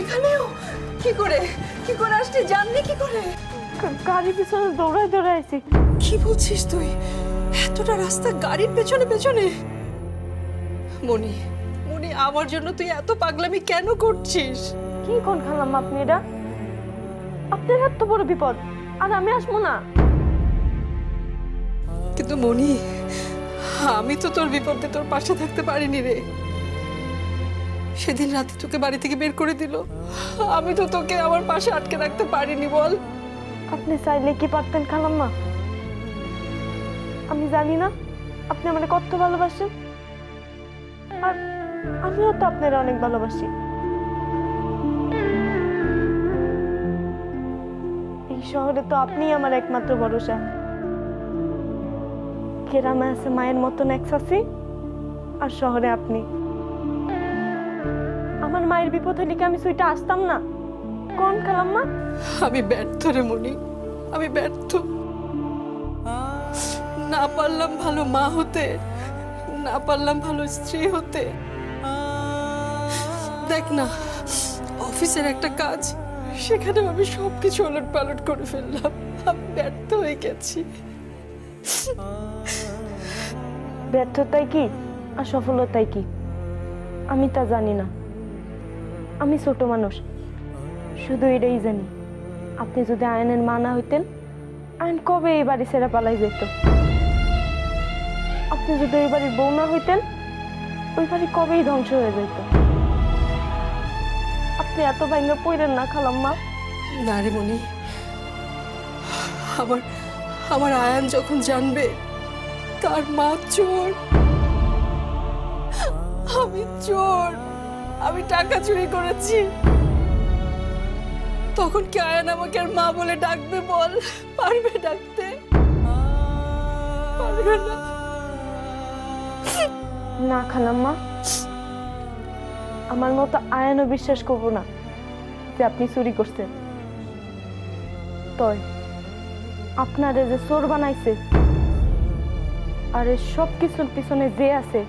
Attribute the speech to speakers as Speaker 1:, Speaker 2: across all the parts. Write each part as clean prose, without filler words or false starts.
Speaker 1: এখানেও কি করে আসতে জানলি কি করে?
Speaker 2: গাড়ি পিছনে দৌড়ায় দৌড়াইছি।
Speaker 1: কি বলছিস তুই? এতটা রাস্তা গাড়ির পেছনে পেছনে? মনি মনি, আমার জন্য তুই এত পাগলামি কেন করছিস?
Speaker 2: কি কোন খালাম্মা আপনি? এটা আপনার এত বড় বিপদ আর আমি আসবো না?
Speaker 1: কিন্তু মনি, আমি তো তোর বিপদে তোর পাশে থাকতে পারিনি রে। সেদিন রাতে তোকে বাড়ি থেকে বের করে দিল, আমি তো তোকে আমার পাশে আটকে রাখতে পারিনি বল।
Speaker 2: আপনি চাইলে কি পারতেন খালাম্মা? আমি জানি না আপনি আমাকে কত ভালোবাসেন, আর আমিও তো আপনার অনেক ভালোবাসি। এই শহরে তো আপনিই আমার একমাত্র ভরসা। গ্রামে আছে মায়ের মতন এক চাচি, আর শহরে আপনি। আমার মায়ের বিপদ হলে কি আমি সুইটা আসতাম না? কোন খালাম্মা?
Speaker 1: আমি ব্যর্থ রে মনি, আমি ব্যর্থ। না পারলাম ভালো মা হতে, না পারলাম ভালো স্ত্রী হতে। দেখ না, অফিসের একটা কাজ, সেখানে আমি সবকিছু ওলট পালট করে ফেললাম। আমি ব্যর্থ হয়ে গেছি।
Speaker 2: ব্যর্থতাই কি আর সফলতাই কি আমি তা জানি না। আমি ছোট মানুষ, শুধু এটাই জানি, আপনি যদি আয়নের মা না হইতেন, আয়ন কবে এই বাড়ি ছেড়ে পালাই যেত। আপনি যদি ওই বাড়ির বউ না হইতেন, ওই বাড়ি কবেই ধ্বংস হয়ে যেত। আপনি এত ভাঙ্গা পড়েন না খালাম্মা।
Speaker 1: না রে মনি, আমার আয়ান যখন জানবে তার মা চোর, আমি চোর, আমি টাকা চুরি করেছি, তখন কি আয়ান আমাকে আর মা বলে ডাকবে বল? পারবে ডাকতে? পারবে না।
Speaker 2: না খালাম্মা, আমার মতো আয়নও বিশ্বাস করবো না যে আপনি চুরি করছেন। তয় আপনারে যে চোর বানাইছে আর সব কিছুর পিছনে যে আছে,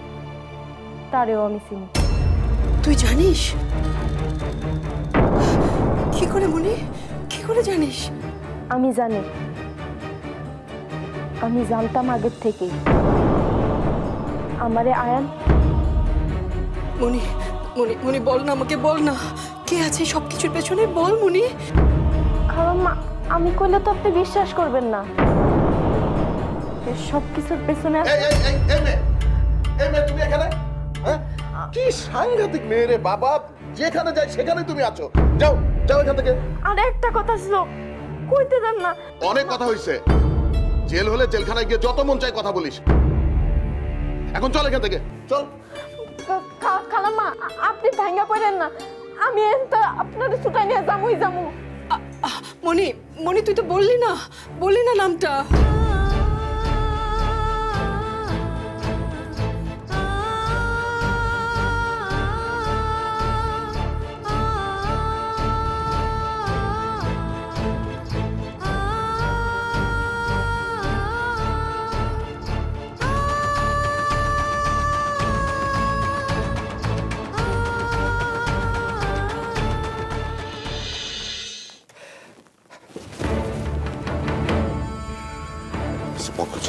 Speaker 2: তারেও আমি চিনি।
Speaker 1: তুই জানিস? কি করে মনি, কি করে জানিস?
Speaker 2: আমি জানি, আমি জানতাম আগের থেকেই। আমারে আয়ান।
Speaker 1: মনি মনি মনি, বল না আমাকে, বল না, কে আছে সবকিছুর পেছনে? বল মনি।
Speaker 2: খালাম্মা, আমি কইলে তো আপনি বিশ্বাস করবেন না। সবকিছুর পেছনে
Speaker 3: তুমি এখানে? কি সাংঘাতিক মেয়ে রে বাবা, যেখানে যাই সেখানে তুমি আছো। যাও যাও এখান থেকে।
Speaker 2: আর একটা কথা ছিল, কইতে দেন না।
Speaker 3: অনেক কথা হইছে, জেল হলে জেলখানায় গিয়ে যত মন চাই কথা বলিস। এখন চল এখান থেকে, চল।
Speaker 2: খালাম্মা, আপনি ভাঙ্গা পড়েন না, আমি আপনার ছুটাই নিয়ে যামু।
Speaker 1: মনি মনি, তুই তো বললি না নামটা।
Speaker 3: পঙ্কজ